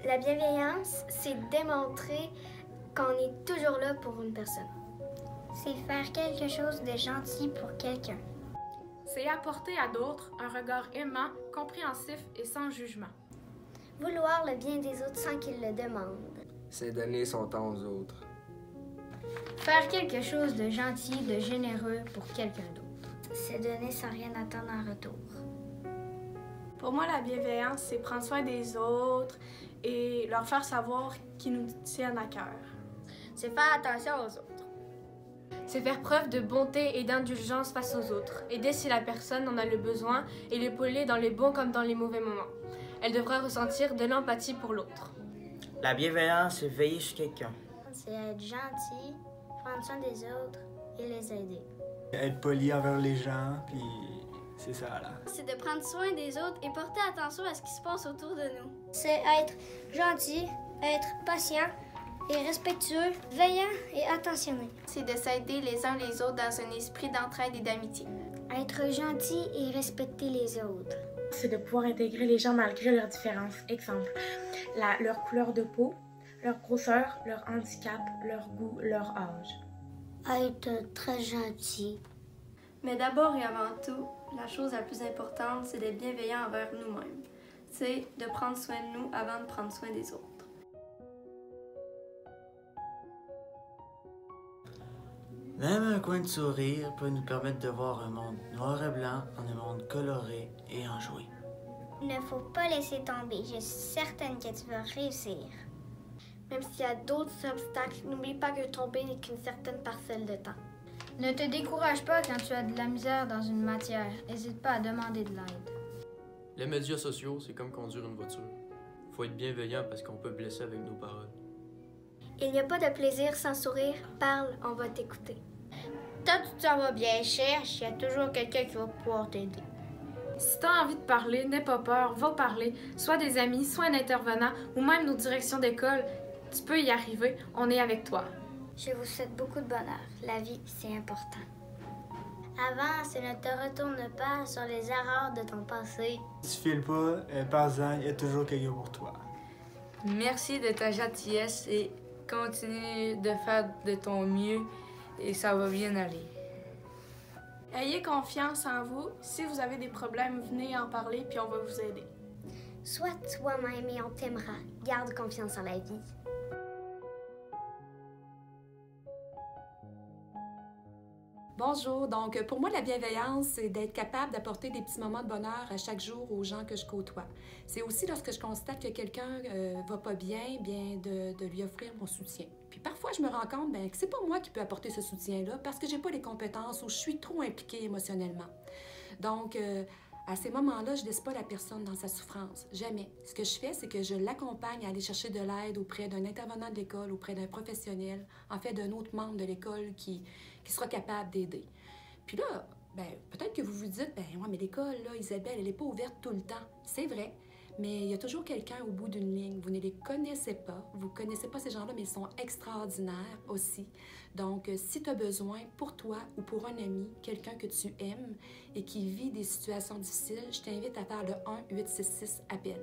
La bienveillance, c'est démontrer qu'on est toujours là pour une personne. C'est faire quelque chose de gentil pour quelqu'un. C'est apporter à d'autres un regard aimant, compréhensif et sans jugement. Vouloir le bien des autres sans qu'ils le demandent. C'est donner son temps aux autres. Faire quelque chose de gentil, de généreux pour quelqu'un d'autre. C'est donner sans rien attendre en retour. Pour moi, la bienveillance, c'est prendre soin des autres et leur faire savoir qu'ils nous tiennent à cœur. C'est faire attention aux autres. C'est faire preuve de bonté et d'indulgence face aux autres, aider si la personne en a le besoin et l'épauler dans les bons comme dans les mauvais moments. Elle devra ressentir de l'empathie pour l'autre. La bienveillance, c'est veiller sur quelqu'un. C'est être gentil, prendre soin des autres et les aider. Être poli envers les gens, puis c'est ça là. C'est de prendre soin des autres et porter attention à ce qui se passe autour de nous. C'est être gentil, être patient et respectueux, veillant et attentionné. C'est de s'aider les uns les autres dans un esprit d'entraide et d'amitié. Être gentil et respecter les autres. C'est de pouvoir intégrer les gens malgré leurs différences. Exemple, leur couleur de peau, leur grosseur, leur handicap, leur goût, leur âge. Être très gentil. Mais d'abord et avant tout, la chose la plus importante, c'est d'être bienveillant envers nous-mêmes. C'est de prendre soin de nous avant de prendre soin des autres. Même un coin de sourire peut nous permettre de voir un monde noir et blanc en un monde coloré et enjoué. Il ne faut pas laisser tomber. Je suis certaine que tu vas réussir. Même s'il y a d'autres obstacles, n'oublie pas que tomber n'est qu'une certaine parcelle de temps. Ne te décourage pas quand tu as de la misère dans une matière. N'hésite pas à demander de l'aide. Les médias sociaux, c'est comme conduire une voiture. Faut être bienveillant parce qu'on peut blesser avec nos paroles. Il n'y a pas de plaisir sans sourire. Parle, on va t'écouter. Tant que ça va bien, cherche, il y a toujours quelqu'un qui va pouvoir t'aider. Si tu as envie de parler, n'aie pas peur, va parler. Soit des amis, soit un intervenant ou même nos directions d'école. Tu peux y arriver, on est avec toi. Je vous souhaite beaucoup de bonheur. La vie, c'est important. Avance et ne te retourne pas sur les erreurs de ton passé. Si tu files pas, parle-en, il y a toujours quelqu'un pour toi. Merci de ta gentillesse et continue de faire de ton mieux et ça va bien aller. Ayez confiance en vous. Si vous avez des problèmes, venez en parler puis on va vous aider. Sois toi-même et on t'aimera. Garde confiance en la vie. Bonjour, donc pour moi la bienveillance, c'est d'être capable d'apporter des petits moments de bonheur à chaque jour aux gens que je côtoie. C'est aussi lorsque je constate que quelqu'un va pas bien, de lui offrir mon soutien. Puis parfois je me rends compte que c'est pas moi qui peux apporter ce soutien-là parce que j'ai pas les compétences ou je suis trop impliquée émotionnellement. Donc à ces moments-là, je ne laisse pas la personne dans sa souffrance, jamais. Ce que je fais, c'est que je l'accompagne à aller chercher de l'aide auprès d'un intervenant de l'école, auprès d'un professionnel, en fait d'un autre membre de l'école qui sera capable d'aider. Puis là, peut-être que vous vous dites, ouais, mais l'école, là, Isabelle, elle n'est pas ouverte tout le temps. C'est vrai, mais il y a toujours quelqu'un au bout d'une ligne. Vous ne les connaissez pas, vous ne connaissez pas ces gens-là, mais ils sont extraordinaires aussi. Donc, si tu as besoin pour toi ou pour un ami, quelqu'un que tu aimes et qui vit des situations difficiles, je t'invite à faire le 1-866-APPEL.